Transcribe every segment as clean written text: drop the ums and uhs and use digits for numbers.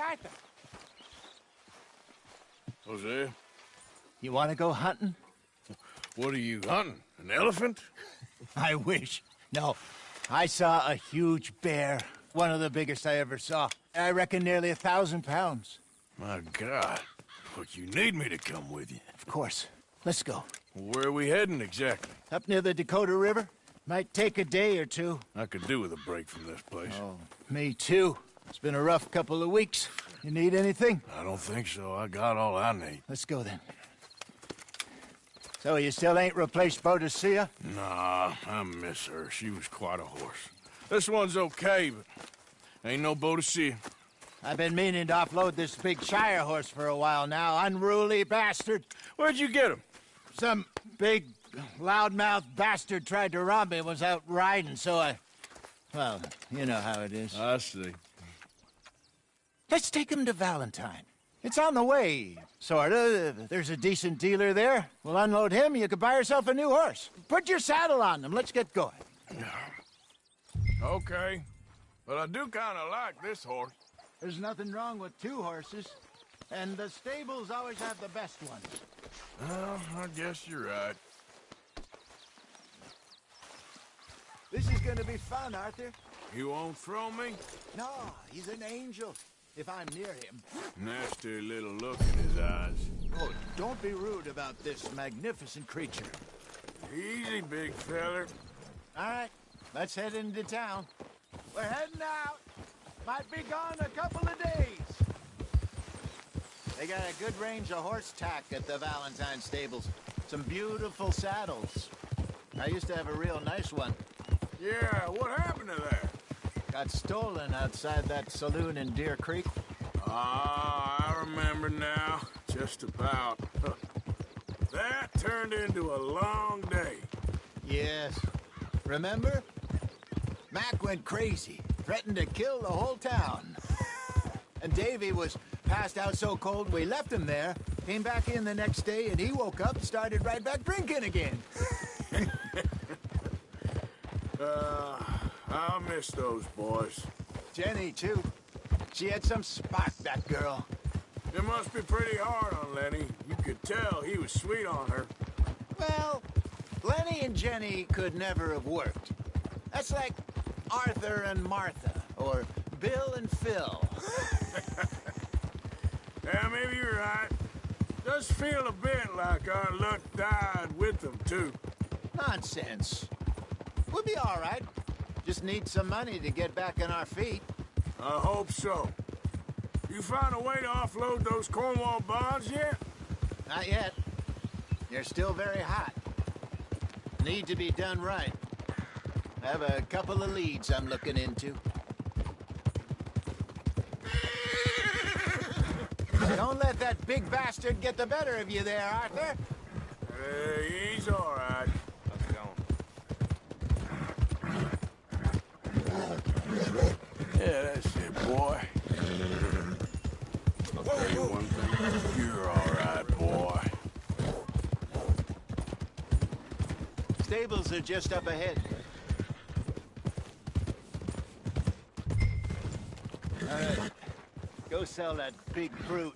Arthur. Jose, You want to go hunting? what are you hunting? An elephant? I wish. No. I saw a huge bear. One of the biggest I ever saw. I reckon nearly 1,000 pounds. My God. But you need me to come with you. Of course. Let's go. Where are we heading exactly? Up near the Dakota River. Might take a day or two. I could do with a break from this place. Oh, me too. It's been a rough couple of weeks. You need anything? I don't think so. I got all I need. Let's go then. So you still ain't replaced Boadicea? Nah, I miss her. She was quite a horse. This one's okay, but ain't no Boadicea. I've been meaning to offload this big Shire horse for a while now. Unruly bastard. Where'd you get him? Some big, loudmouth bastard tried to rob me and was out riding, so I... Well, you know how it is. I see. Let's take him to Valentine. It's on the way, sorta. There's a decent dealer there. We'll unload him, you could buy yourself a new horse. Put your saddle on him, let's get going. Okay. But I do kind of like this horse. There's nothing wrong with two horses. And the stables always have the best ones. Well, I guess you're right. This is gonna be fun, Arthur. You won't throw me? No, he's an angel. If I'm near him. Nasty little look in his eyes. Oh, don't be rude about this magnificent creature. Easy, big feller. All right, let's head into town. We're heading out. Might be gone a couple of days. They got a good range of horse tack at the Valentine stables. Some beautiful saddles. I used to have a real nice one. Yeah, what happened to that? Got stolen outside that saloon in Deer Creek. Ah, I remember now. Just about. That turned into a long day. Yes. Remember? Mac went crazy, threatened to kill the whole town. And Davy was passed out so cold we left him there, came back in the next day, and he woke up and started right back drinking again. I'll miss those boys. Jenny, too. She had some spark, that girl. It must be pretty hard on Lenny. You could tell he was sweet on her. Well, Lenny and Jenny could never have worked. That's like Arthur and Martha, or Bill and Phil. Yeah, maybe you're right. Does feel a bit like our luck died with them, too. Nonsense. We'll be all right. Just need some money to get back on our feet. I hope so. You found a way to offload those Cornwall bonds yet? Not yet. They're still very hot. Need to be done right. I have a couple of leads I'm looking into. Don't let that big bastard get the better of you there, Arthur. He's all right. How's it going? Yeah, that's it, boy. I'll tell you one thing. You're all right, boy. Stables are just up ahead. All right. Go sell that big brute.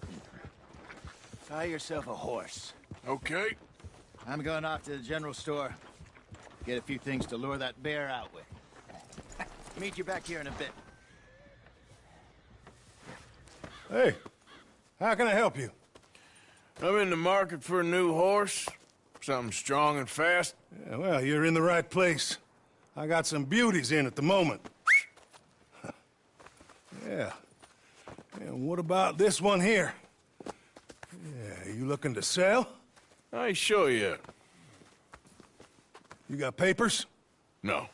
Buy yourself a horse. Okay. I'm going off to the general store. Get a few things to lure that bear out with. Meet you back here in a bit. Hey, how can I help you? I'm in the market for a new horse. Something strong and fast. Yeah, well, you're in the right place. I got some beauties in at the moment. Yeah. And what about this one here? Yeah, you looking to sell? I ain't sure yet. You got papers? No.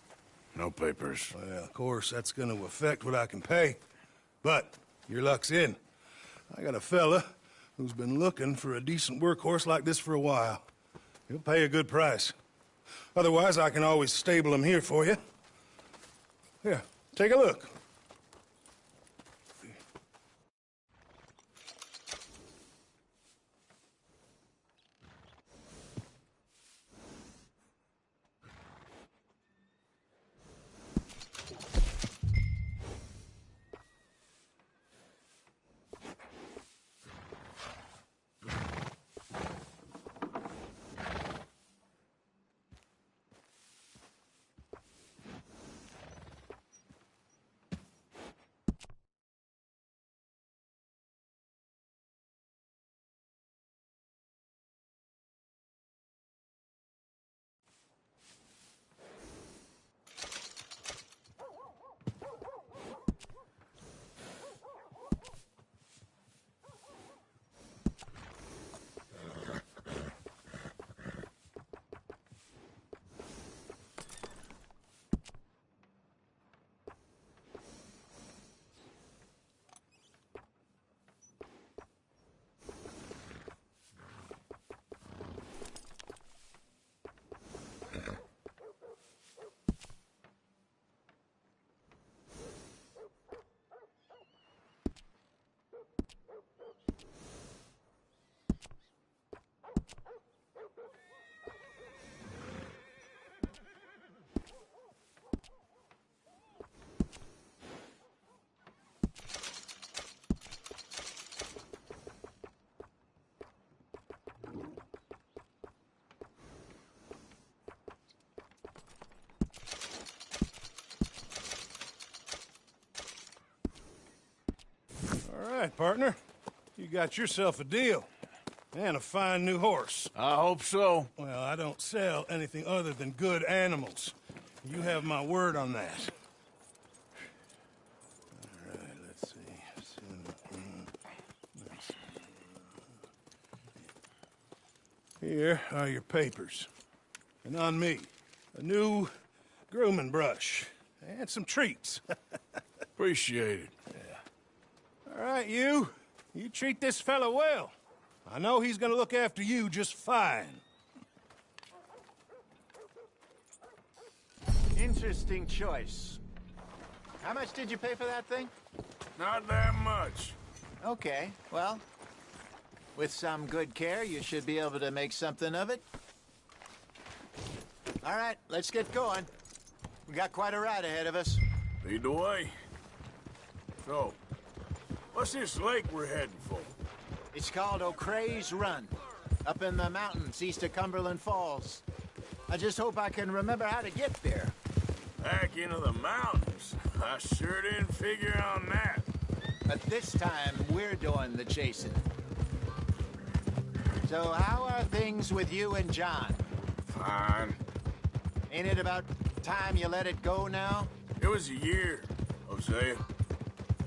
No papers. Well, of course, that's gonna affect what I can pay. But your luck's in. I got a fella who's been looking for a decent workhorse like this for a while. He'll pay a good price. Otherwise, I can always stable him here for you. Here, take a look. right, partner. You got yourself a deal. And a fine new horse. I hope so. Well, I don't sell anything other than good animals. You have my word on that. All right, let's see. Here are your papers. And on me, a new grooming brush. And some treats. Appreciate it. All right, you. You treat this fella well. I know he's gonna look after you just fine. Interesting choice. How much did you pay for that thing? Not that much. Okay, well, with some good care, you should be able to make something of it. All right, let's get going. We got quite a ride ahead of us. Lead the way. So, what's this lake we're heading for? It's called O'Creagh's Run, up in the mountains east of Cumberland Falls. I just hope I can remember how to get there. Back into the mountains. I sure didn't figure on that. But this time, we're doing the chasing. So how are things with you and John? Fine. Ain't it about time you let it go now? It was a year, Hosea.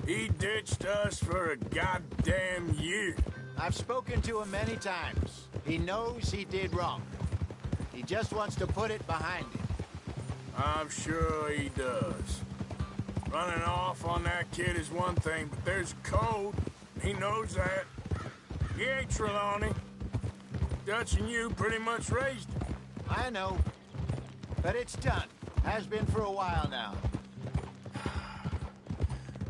He ditched us for a goddamn year. I've spoken to him many times. He knows he did wrong. He just wants to put it behind him. I'm sure he does. Running off on that kid is one thing, but there's code. He knows that. He ain't Trelawney. Dutch and you pretty much raised him. I know. But it's done. Has been for a while now.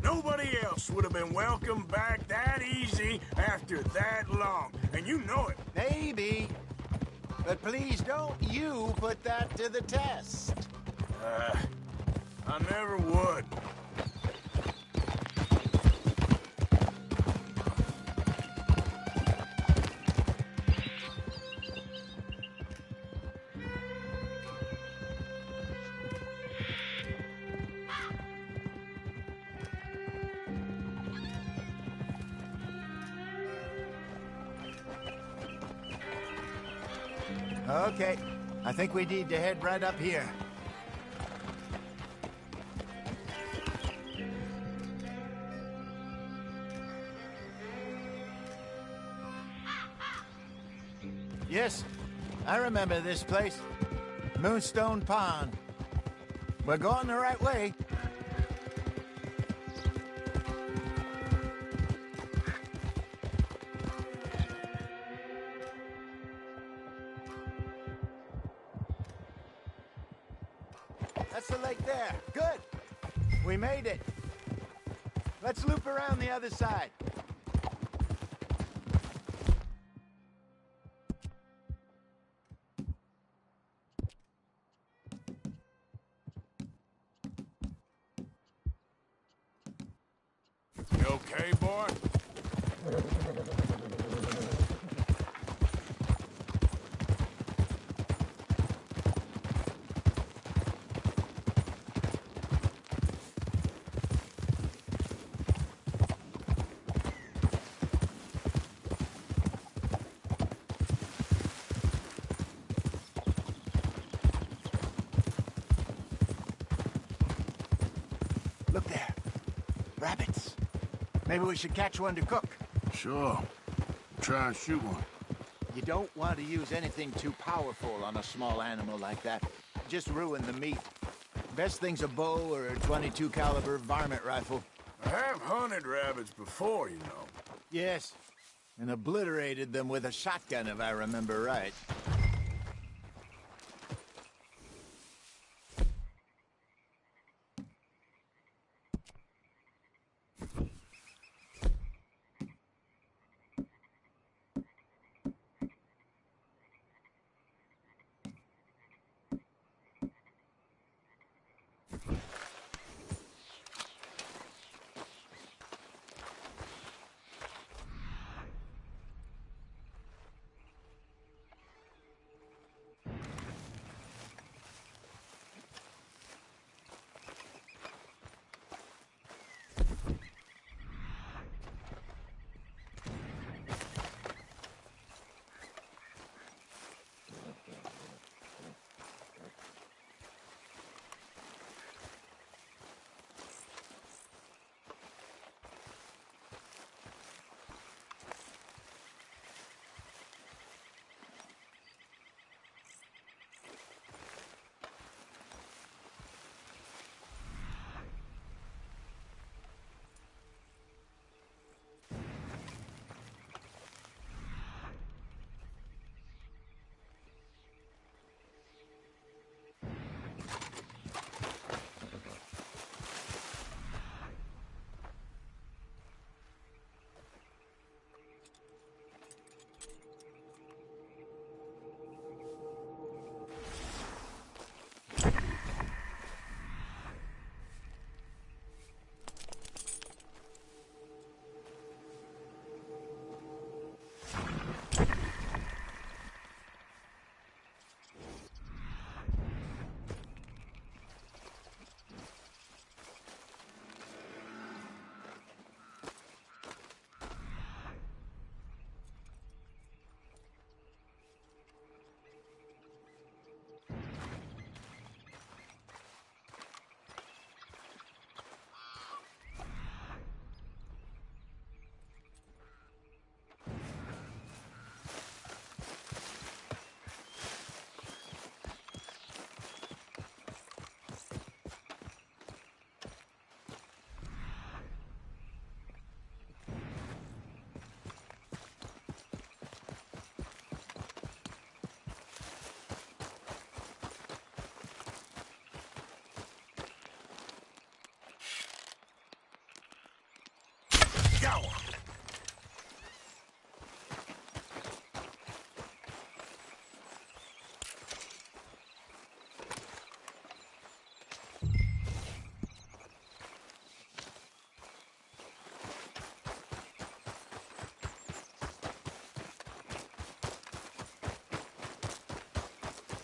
Nobody else would have been welcomed back that easy after that long, and you know it. Maybe. But please don't you put that to the test. I never would. Okay. I think we need to head right up here. Yes, I remember this place. Moonstone Pond. We're going the right way. That's the lake there. Good. We made it. Let's loop around the other side. You okay, boy? Look there. Rabbits. Maybe we should catch one to cook. Sure. Try and shoot one. You don't want to use anything too powerful on a small animal like that. Just ruin the meat. Best thing's a bow or a .22 caliber varmint rifle. I have hunted rabbits before, you know. Yes, and obliterated them with a shotgun, if I remember right.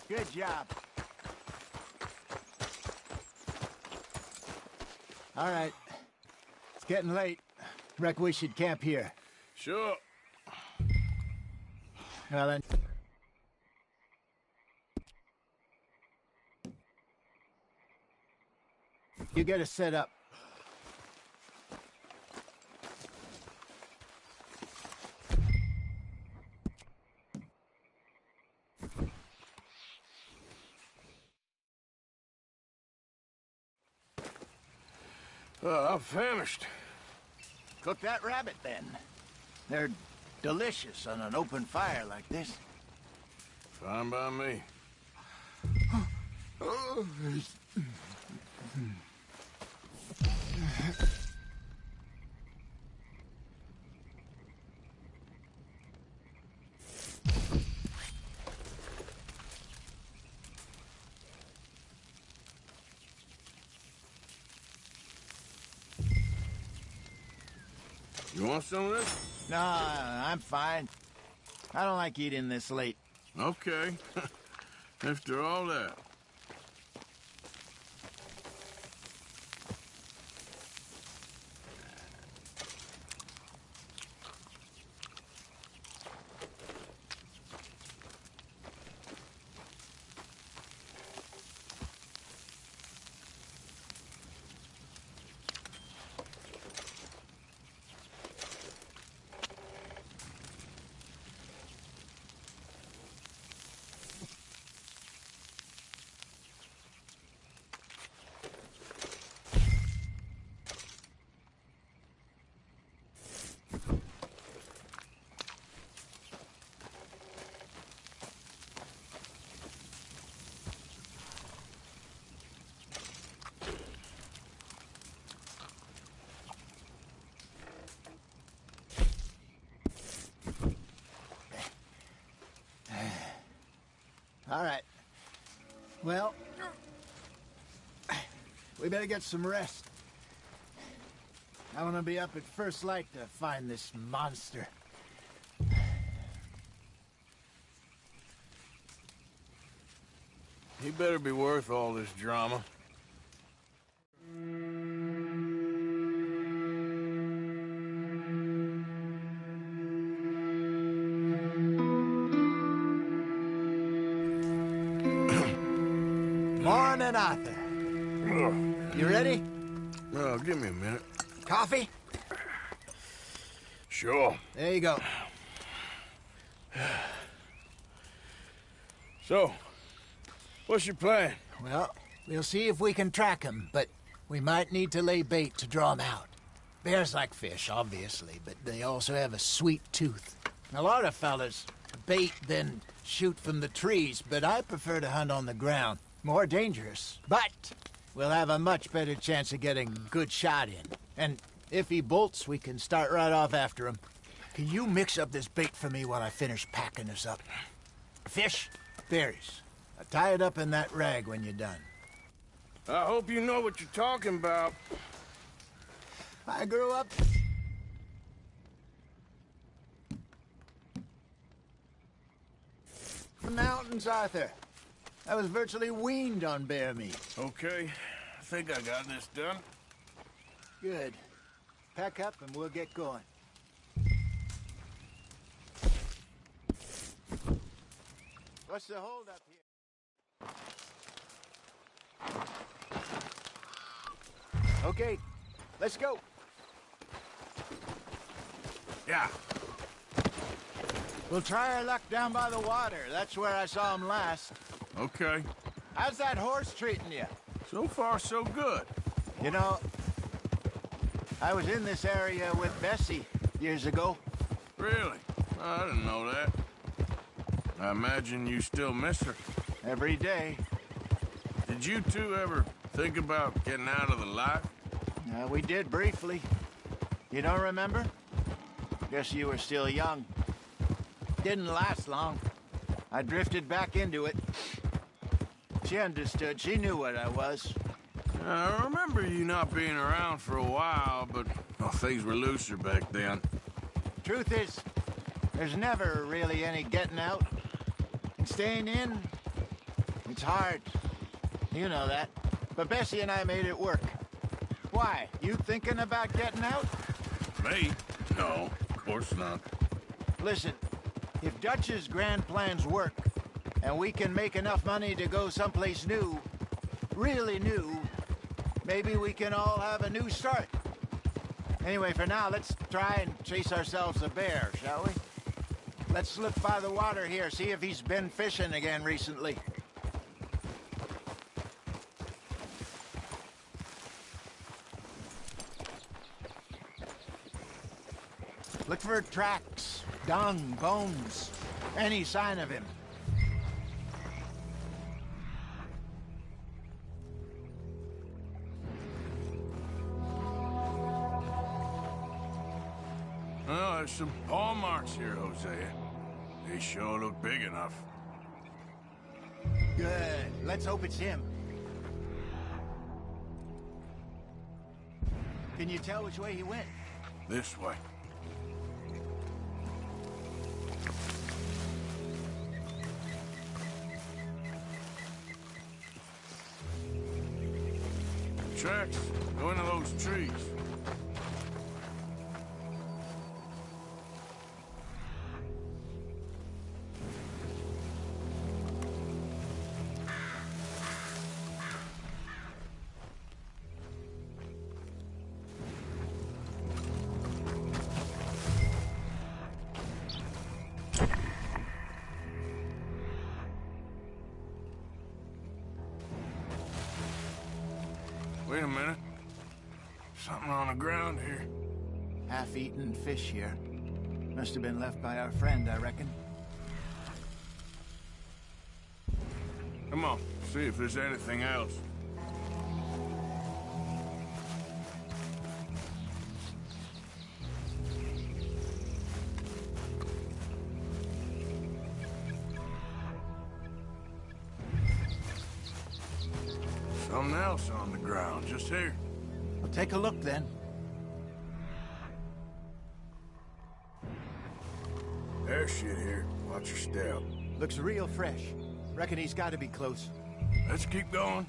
Good job. All right. It's getting late. Reckon we should camp here. Sure. Well then. You get us set up. I'm famished. Cook that rabbit then. They're delicious on an open fire like this. Fine by me. You want some of this? No, I'm fine. I don't like eating this late. Okay. After all that. All right. Well, we better get some rest. I want to be up at first light to find this monster. He better be worth all this drama. Morning, Arthur. You ready? Oh, give me a minute. Coffee? Sure. There you go. So, what's your plan? Well, we'll see if we can track him, but we might need to lay bait to draw him out. Bears like fish, obviously, but they also have a sweet tooth. A lot of fellas bait, then shoot from the trees, but I prefer to hunt on the ground. More dangerous, but we'll have a much better chance of getting a good shot in. And if he bolts, we can start right off after him. Can you mix up this bait for me while I finish packing this up? Fish, berries. Tie it up in that rag when you're done. I hope you know what you're talking about. I grew up... the mountains, Arthur. I was virtually weaned on bear meat. Okay, I think I got this done. Good. Pack up and we'll get going. What's the holdup here? Okay, let's go. Yeah. We'll try our luck down by the water. That's where I saw him last. Okay. How's that horse treating you? So far, so good. You know, I was in this area with Bessie years ago. Really? I didn't know that. I imagine you still miss her. Every day. Did you two ever think about getting out of the life? We did briefly. You don't remember? Guess you were still young. Didn't last long. I drifted back into it. She understood. She knew what I was. I remember you not being around for a while, but well, things were looser back then. Truth is, there's never really any getting out. And staying in, It's hard. You know that. But Bessie and I made it work. Why? You thinking about getting out? Me? No, of course not. Listen, if Dutch's grand plans work, and we can make enough money to go someplace new, really new, maybe we can all have a new start. Anyway, for now, let's try and chase ourselves a bear, shall we? Let's slip by the water here, see if he's been fishing again recently. Look for tracks, dung, bones, any sign of him. Well, there's some paw marks here, Hosea. They sure look big enough. Good. Let's hope it's him. Can you tell which way he went? This way. Tracks go into those trees. Wait a minute. Something on the ground here. Half-eaten fish here. Must have been left by our friend, I reckon. Come on, see if there's anything else. Something else on the ground, just here. Well, take a look then. There's shit here. Watch your step. Looks real fresh. Reckon he's got to be close. Let's keep going.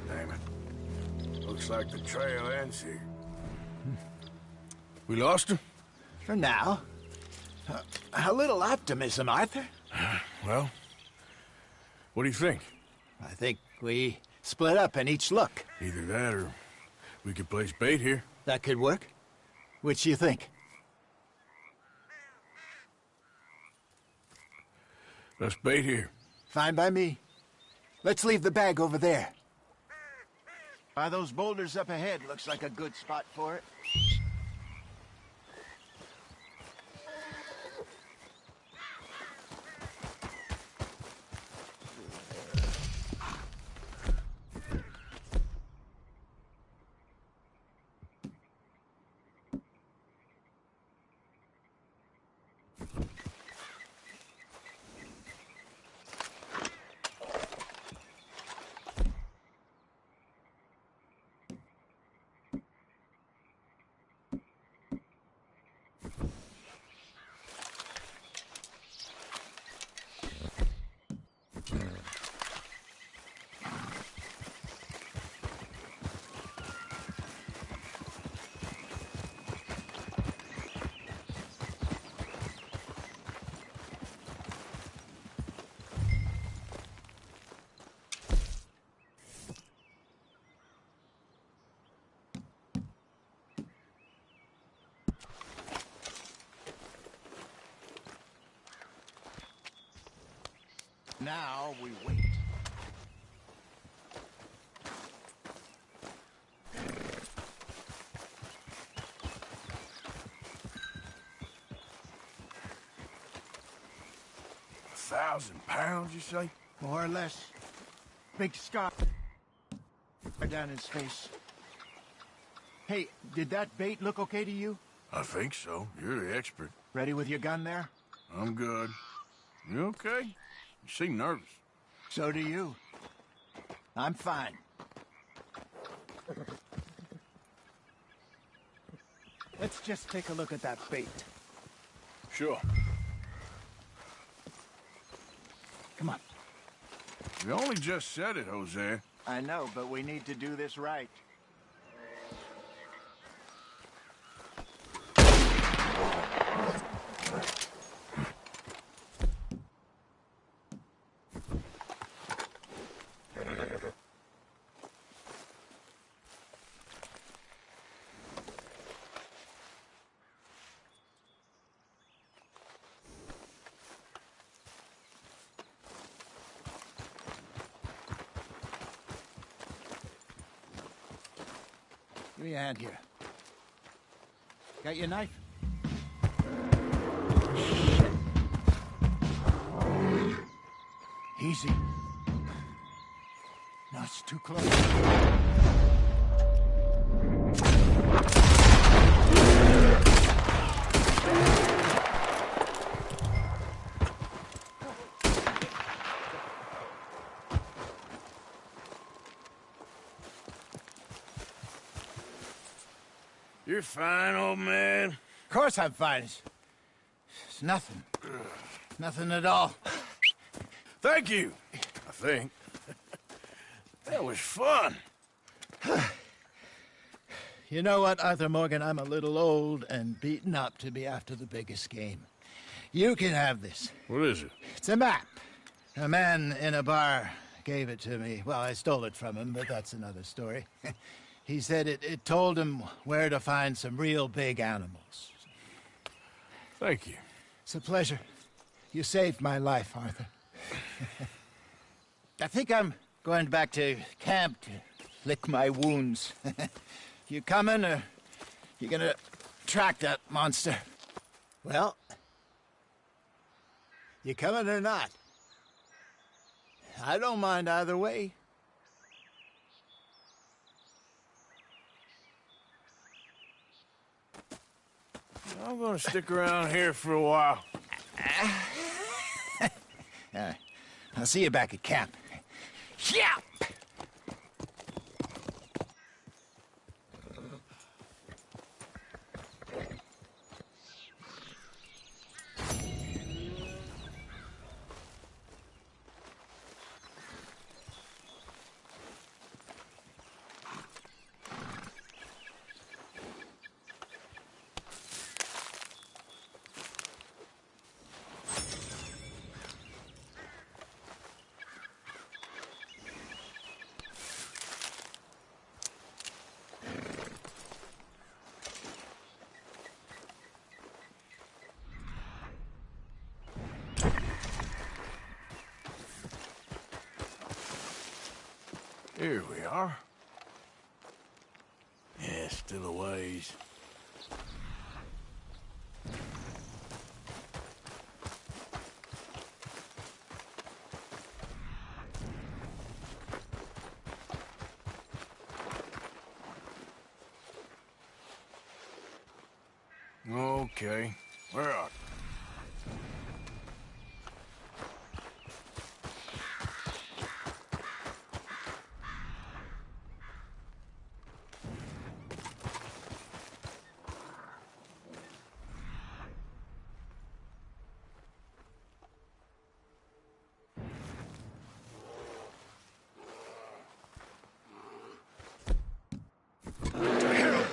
Damn it. Looks like the trail ends here. We lost him? For now. A little optimism, Arthur. Well, what do you think? I think we split up and each look. Either that or we could place bait here. That could work. Which you think? Let's bait here. Fine by me. Let's leave the bag over there. By those boulders up ahead, looks like a good spot for it. Now we wait. £1,000, you say? More or less. Big scar down his face. Hey, did that bait look okay to you? I think so. You're the expert. Ready with your gun there? I'm good. You okay? You seem nervous. So do you. I'm fine. Let's just take a look at that bait. Sure. Come on. We only just said it, Jose. I know, but we need to do this right. Give me a hand here. Got your knife? Shit. Easy. No, it's too close. You're fine, old man. Of course I'm fine. It's nothing. Nothing at all. Thank you, I think. That was fun. You know what, Arthur Morgan? I'm a little old and beaten up to be after the biggest game. You can have this. What is it? It's a map. A man in a bar gave it to me. Well, I stole it from him, but that's another story. He said it told him where to find some real big animals. Thank you. It's a pleasure. You saved my life, Arthur. I think I'm going back to camp to lick my wounds. You coming, or you gonna track that monster? Well, you coming or not? I don't mind either way. I'm gonna stick around here for a while. I'll see you back at camp. Yeah! Here we are. Yeah, still a ways. Okay, where are we?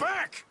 Back!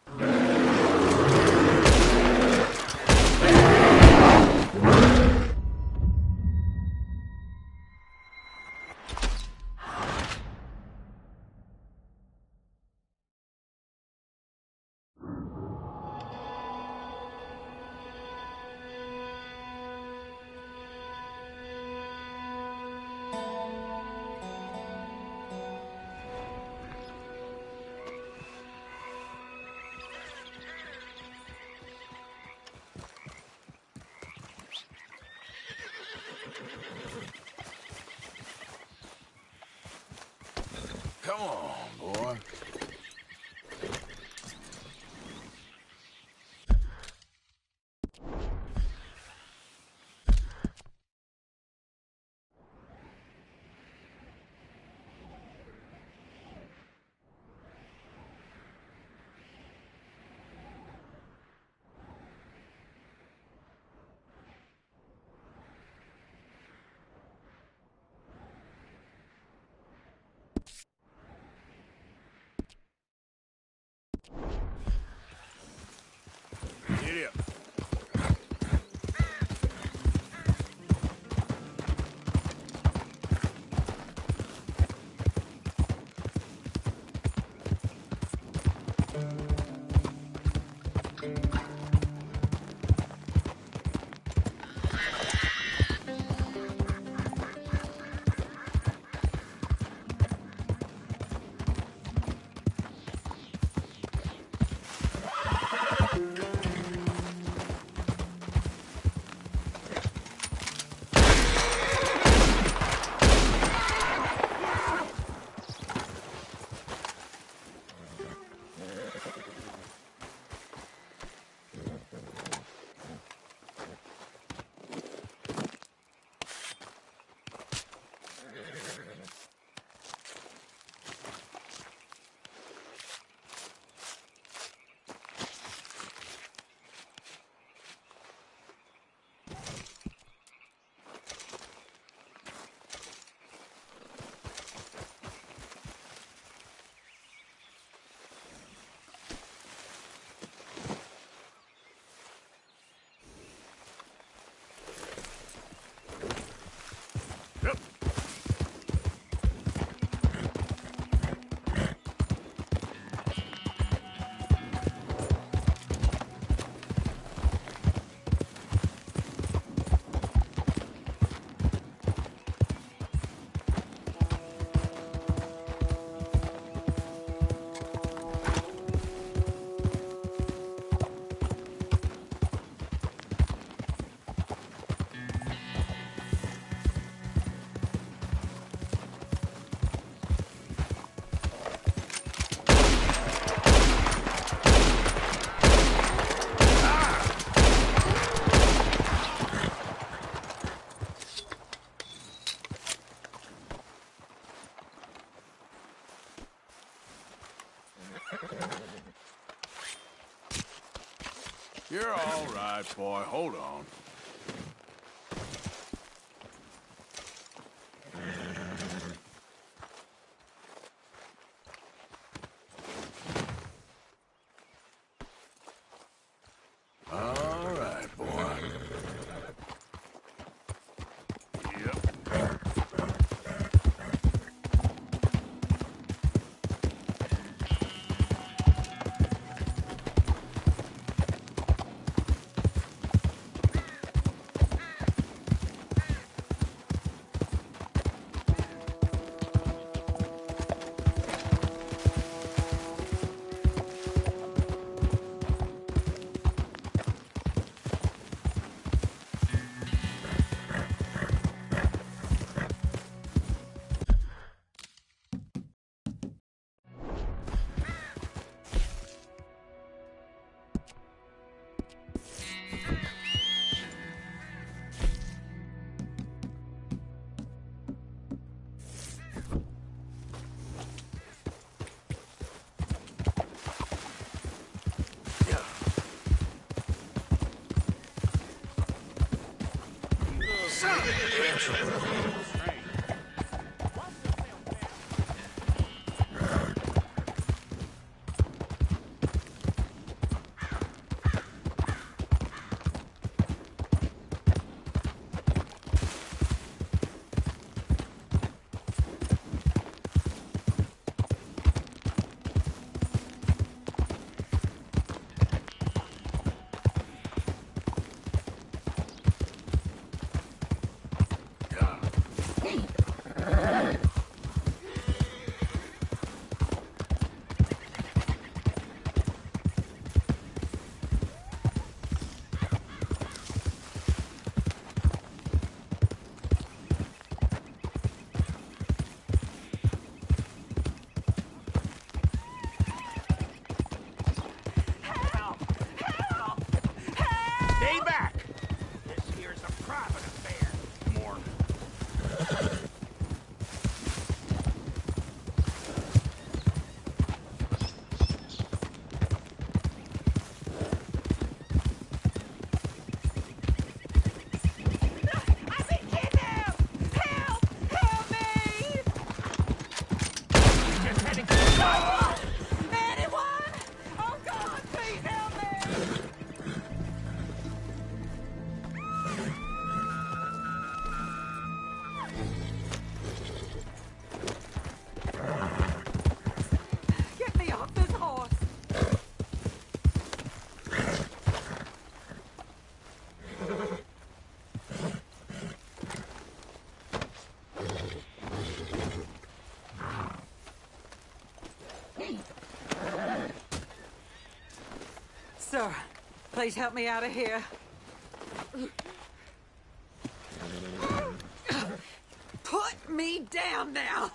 Come on, boy. You're all right, boy. Hold on. All right, boy. Yep. Stay back! This here's a private affair. Morning. I've been kidnapped! Help! Help me! Just heading to the fire. Anyone? Oh God, please help me! Get me off this horse! Sir, please help me out of here. Put me down now!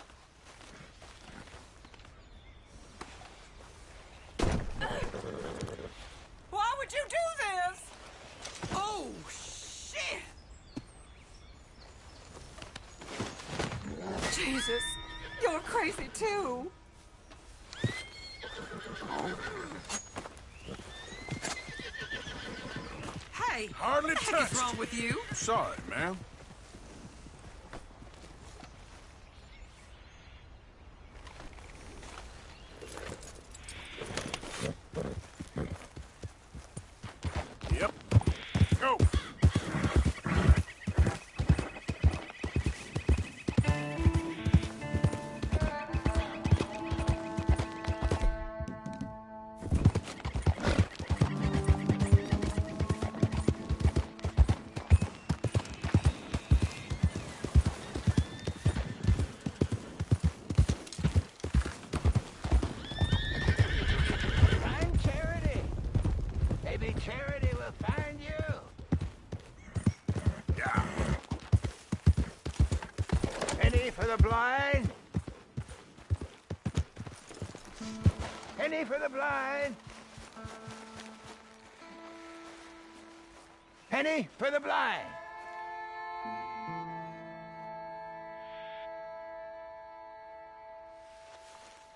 Why would you do this? Oh, shit! Jesus, you're crazy too. Hey, Hardly what the heck is touched. wrong with you? Sorry, ma'am. Yep. Go. Find Charity. Maybe Charity will find you. Yeah. Penny for the blind. Penny for the blind. Penny for the blind.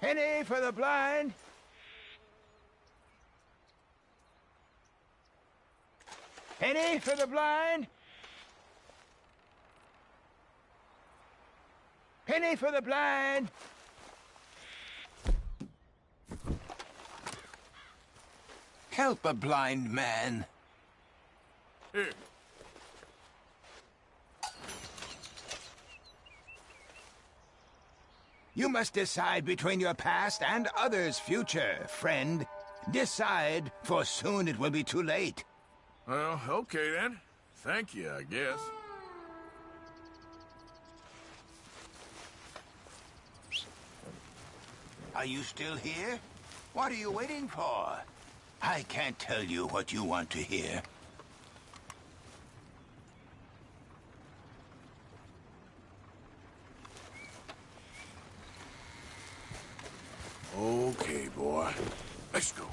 Penny for the blind. Penny for the blind. Penny for the blind. Help a blind man. Here. You must decide between your past and others' future, friend. Decide, for soon it will be too late. Well, okay then. Thank you, I guess. Are you still here? What are you waiting for? I can't tell you what you want to hear. Okay, boy. Let's go.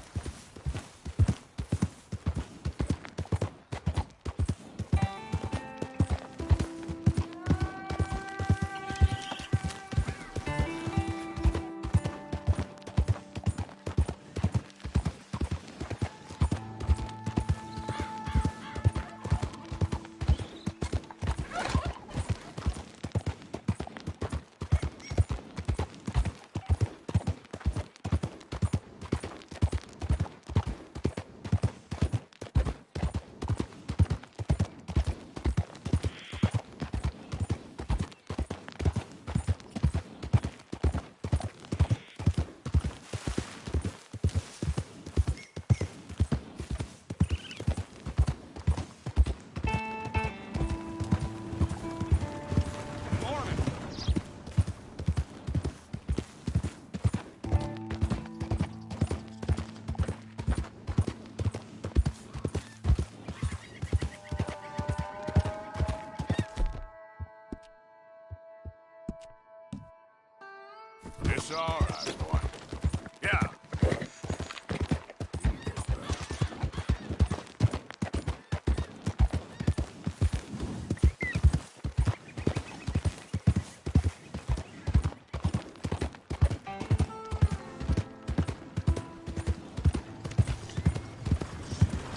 It's all right, boy. Yeah.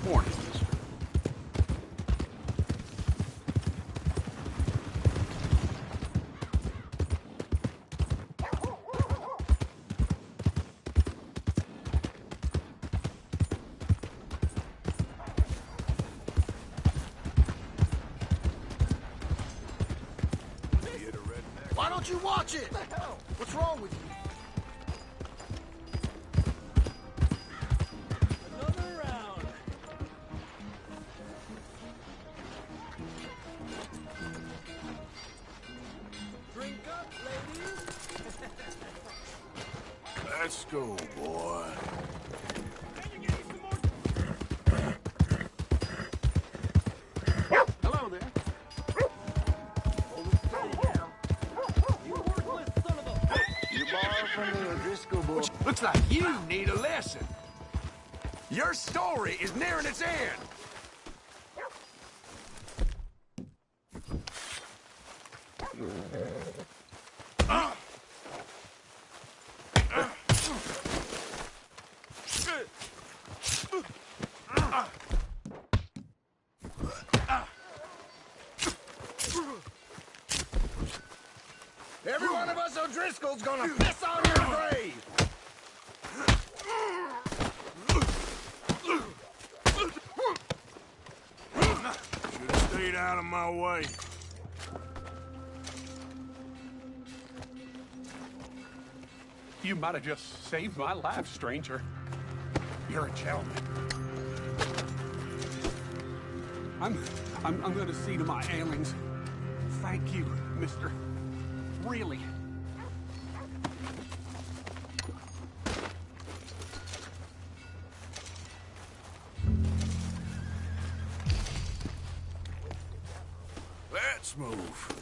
Morning. Why don't you watch it? What's wrong with you? Another round. Drink up, ladies. Let's go, boy. Hello there. You borrow from the O'Driscoll boy. Looks like you need a lesson. Your story is nearing its end. Every one of us O'Driscoll's gonna piss on your grave. Should have stayed out of my way. You might have just saved my life, stranger. You're a gentleman. I'm gonna see to my ailings. Thank you, mister. Really. Let's move.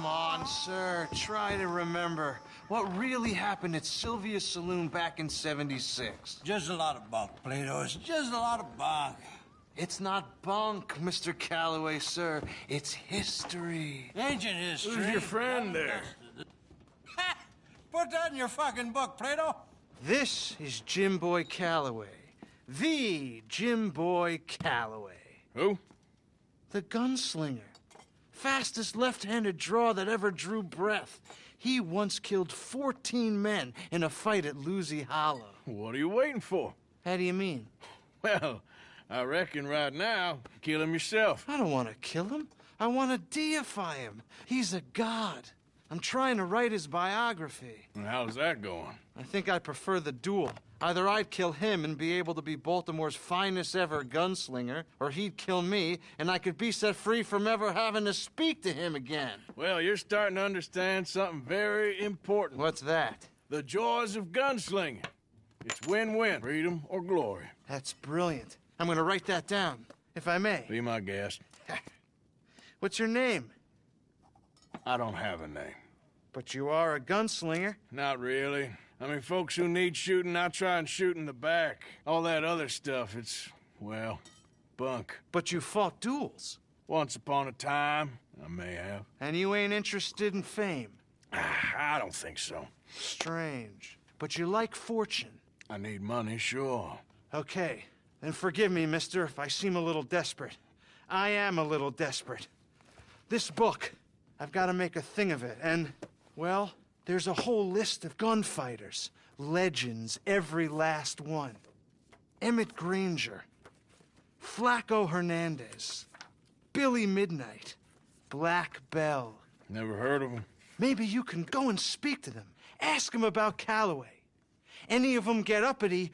Come on, sir. Try to remember what really happened at Sylvia's Saloon back in '76. Just a lot of bunk, Plato. It's just a lot of bunk. It's not bunk, Mr. Calloway, sir. It's history. Ancient history. Who's your friend there? Ha! Put that in your fucking book, Plato. This is Jim Boy Calloway. The Jim Boy Calloway. Who? The gunslinger. Fastest left-handed draw that ever drew breath. He once killed 14 men in a fight at Lucy Hollow. What are you waiting for? How do you mean? Well, I reckon right now, kill him yourself. I don't want to kill him. I want to deify him. He's a god. I'm trying to write his biography. And how's that going? I think I prefer the duel. Either I'd kill him and be able to be Baltimore's finest ever gunslinger, or he'd kill me and I could be set free from ever having to speak to him again. Well, you're starting to understand something very important. What's that? The joys of gunslinging. It's win-win, freedom or glory. That's brilliant. I'm going to write that down, if I may. Be my guest. What's your name? I don't have a name. But you are a gunslinger. Not really. I mean, folks who need shooting, I try and shoot in the back. All that other stuff, it's, well, bunk. But you fought duels. Once upon a time, I may have. And you ain't interested in fame. I don't think so. Strange. But you like fortune. I need money, sure. Okay. Then forgive me, mister, if I seem a little desperate. I am a little desperate. This book, I've got to make a thing of it, and, well, there's a whole list of gunfighters. Legends, every last one. Emmett Granger, Flaco Hernandez, Billy Midnight, Black Bell. Never heard of him. Maybe you can go and speak to them. Ask them about Calloway. Any of them get uppity,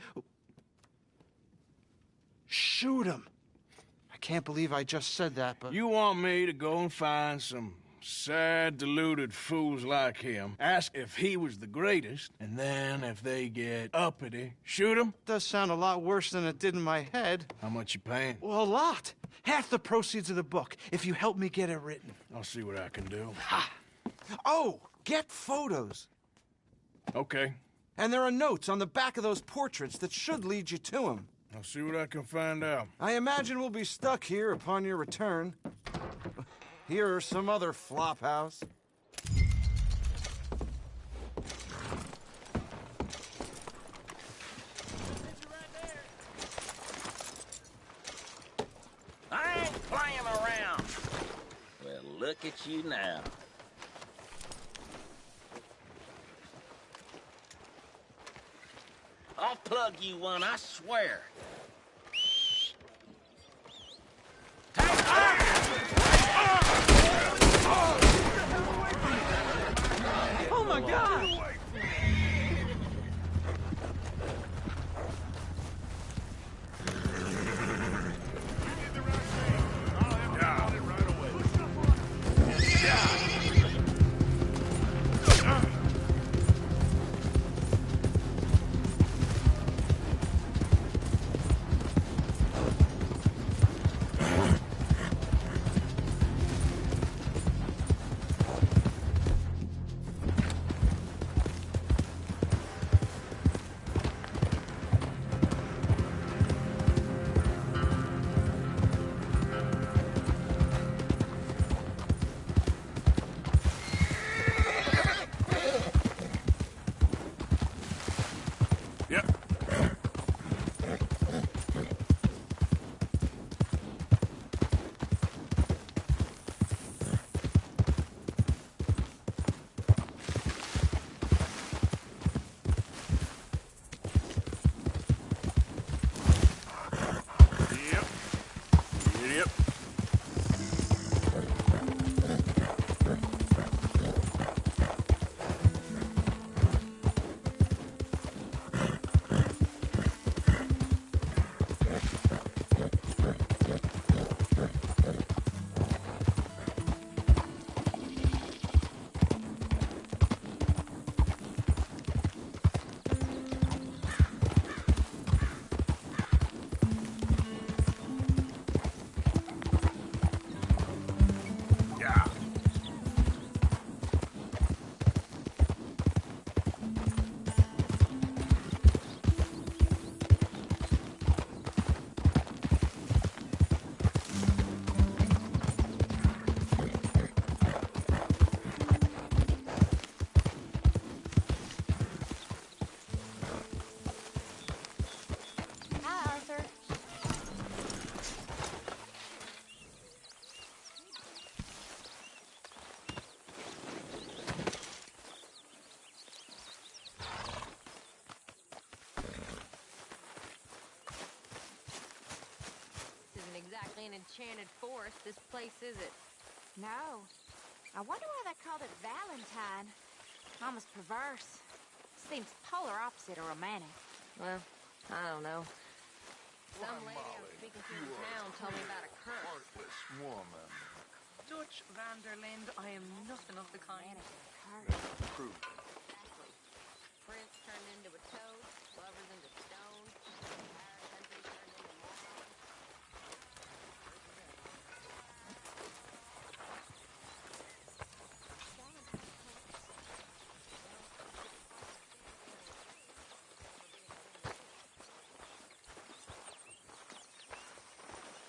shoot them. I can't believe I just said that, but... You want me to go and find some sad, deluded fools like him, ask if he was the greatest, and then if they get uppity, shoot him? Does sound a lot worse than it did in my head. How much you paying? Well, a lot. Half the proceeds of the book, if you help me get it written. I'll see what I can do. Ha! Oh, get photos. Okay. And there are notes on the back of those portraits that should lead you to him. I'll see what I can find out. I imagine we'll be stuck here upon your return. Here or some other flop house. I ain't playing around. Well, look at you now. I'll plug you one, I swear. Oh my God! exactly an enchanted forest, this place, is it? No. I wonder why they called it Valentine. Almost perverse. Seems polar opposite of romantic. Well, I don't know. Some lady I was speaking to in town told me about a curse. Heartless woman. Dutch Vanderlind, I am nothing of the kind. True. Exactly. Prince turned into a toad, lovers into stone, entire country turned into morons.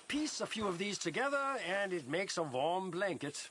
Piece a few of these together, and it makes a warm blanket.